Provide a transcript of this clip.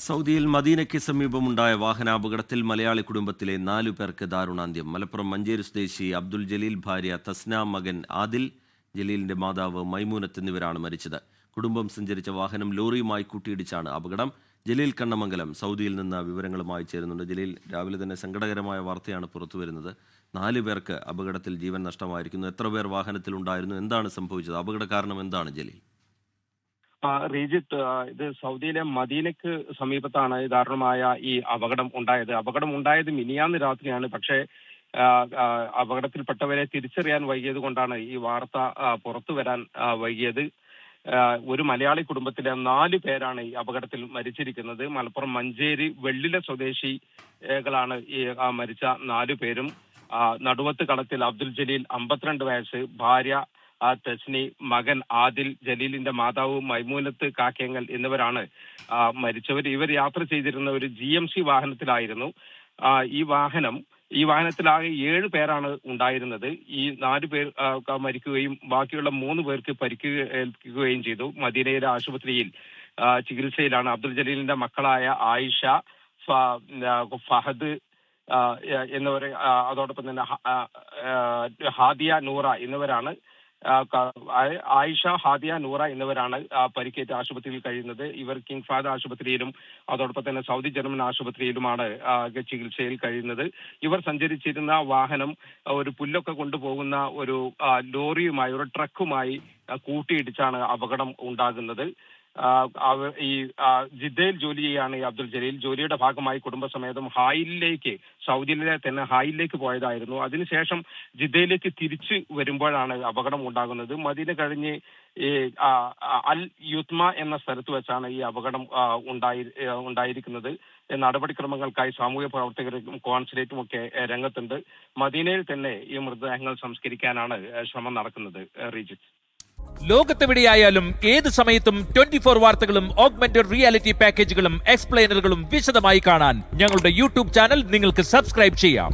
സൗദിയിൽ മദീനയ്ക്ക് സമീപമുണ്ടായ വാഹനാപകടത്തിൽ മലയാളി കുടുംബത്തിലെ 4 പേർക്ക് ദാരുണാന്ത്യം. മലപ്പുറം മഞ്ചേരി സ്വദേശി അബ്ദുൽ ജലീൽ, ഭാര്യ തസ്ന, മകൻ ആദിൽ, ജലീലിന്റെ മാതാവ് മൈമൂനത്ത് എന്നിവരാണ് മരിച്ചത്. കുടുംബം സഞ്ചരിച്ച വാഹനം ലോറിയുമായി കൂട്ടിയിടിച്ചാണ് അപകടം. ജലീൽ കണ്ണമംഗലം സൗദിയിൽ നിന്ന് വിവരങ്ങളുമായി ചേരുന്നുണ്ട്. ജലീൽ, രാവിലെ തന്നെ സങ്കടകരമായ വാർത്തയാണ് പുറത്തുവരുന്നത്. 4 പേർക്ക് അപകടത്തിൽ ജീവൻ നഷ്ടമായിരിക്കുന്നു. എത്ര പേർ വാഹനത്തിലുണ്ടായിരുന്നു? എന്താണ് സംഭവിച്ചത്? അപകട കാരണം എന്താണ് ജലീൽ? റീജിത്ത്, ഇത് സൗദിയിലെ മദീനയ്ക്ക് സമീപത്താണ് ദാരുണമായ ഈ അപകടം ഉണ്ടായത് മിനിയാന്ന് രാത്രിയാണ്. പക്ഷേ അപകടത്തിൽപ്പെട്ടവരെ തിരിച്ചറിയാൻ വൈകിയത് കൊണ്ടാണ് ഈ വാർത്ത പുറത്തു വരാൻ വൈകിയത്. ഒരു മലയാളി കുടുംബത്തിലെ 4 പേരാണ് ഈ അപകടത്തിൽ മരിച്ചിരിക്കുന്നത്. മലപ്പുറം മഞ്ചേരി വെള്ളില സ്വദേശികളാണ് ഈ മരിച്ച 4 പേരും. നടുവത്ത് കളത്തിൽ അബ്ദുൽ ജലീൽ 52 വയസ്സ്, ഭാര്യ തസ്നി, മകൻ ആദിൽ, ജലീലിന്റെ മാതാവ് മൈമൂനത്ത് കാക്കേങ്ങൽ എന്നിവരാണ് മരിച്ചവർ. ഇവർ യാത്ര ചെയ്തിരുന്ന ഒരു GMC വാഹനത്തിലായിരുന്നു. ഈ വാഹനത്തിലാകെ 7 പേരാണ് ഉണ്ടായിരുന്നത്. ഈ 4 പേർ മരിക്കുകയും ബാക്കിയുള്ള 3 പേർക്ക് പരിക്കേൽക്കുകയും ചെയ്തു. മദീനയിലെ ആശുപത്രിയിൽ ചികിത്സയിലാണ്. അബ്ദുൽ ജലീലിന്റെ മക്കളായ ആയിഷ, ഫഹദ് എന്നിവരെ, അതോടൊപ്പം തന്നെ ഹാദിയ, നൂറ എന്നിവരാണ് ആയിഷ, ഹാദിയ, നൂറ എന്നിവരാണ് പരിക്കേറ്റ് ആശുപത്രിയിൽ കഴിയുന്നത്. ഇവർ കിങ് ഫഹദ് ആശുപത്രിയിലും അതോടൊപ്പം തന്നെ സൗദി ജർമ്മൻ ആശുപത്രിയിലുമാണ് ചികിത്സയിൽ കഴിയുന്നത്. ഇവർ സഞ്ചരിച്ചിരുന്ന വാഹനം ഒരു പുല്ലൊക്കെ കൊണ്ടുപോകുന്ന ഒരു ലോറിയുമായി, ഒരു ട്രക്കുമായി കൂട്ടിയിടിച്ചാണ് അപകടം ഉണ്ടാകുന്നത്. ഈ ജിദ്ദയിൽ ജോലി ചെയ്യാണ് ഈ അബ്ദുൽ ജലീൽ. ജോലിയുടെ ഭാഗമായി കുടുംബസമേതം സൗദിയിലെ തന്നെ ഹായിലേക്ക് പോയതായിരുന്നു. അതിനുശേഷം ജിദ്ദയിലേക്ക് തിരിച്ചു വരുമ്പോഴാണ് അപകടം ഉണ്ടാകുന്നത്. മദീന കഴിഞ്ഞ് ഈ അൽ യുത്മ എന്ന സ്ഥലത്ത് വെച്ചാണ് ഈ അപകടം ഉണ്ടായിരിക്കുന്നത്. നടപടിക്രമങ്ങൾക്കായി സാമൂഹ്യ പ്രവർത്തകരും കോൺസുലേറ്റും ഒക്കെ രംഗത്തുണ്ട്. മദീനയിൽ തന്നെ ഈ മൃതദേഹങ്ങൾ സംസ്കരിക്കാനാണ് ശ്രമം നടക്കുന്നത്. റീജിത്ത്, ലോകത്തെവിടെയായാലും ഏത് സമയത്തും 24 വാർത്തകളും ഓഗ്മെന്റഡ് റിയാലിറ്റി പാക്കേജുകളും എക്സ്പ്ലെയിനറുകളും വിശദമായി കാണാൻ ഞങ്ങളുടെ യൂട്യൂബ് ചാനൽ നിങ്ങൾക്ക് സബ്സ്ക്രൈബ് ചെയ്യാം.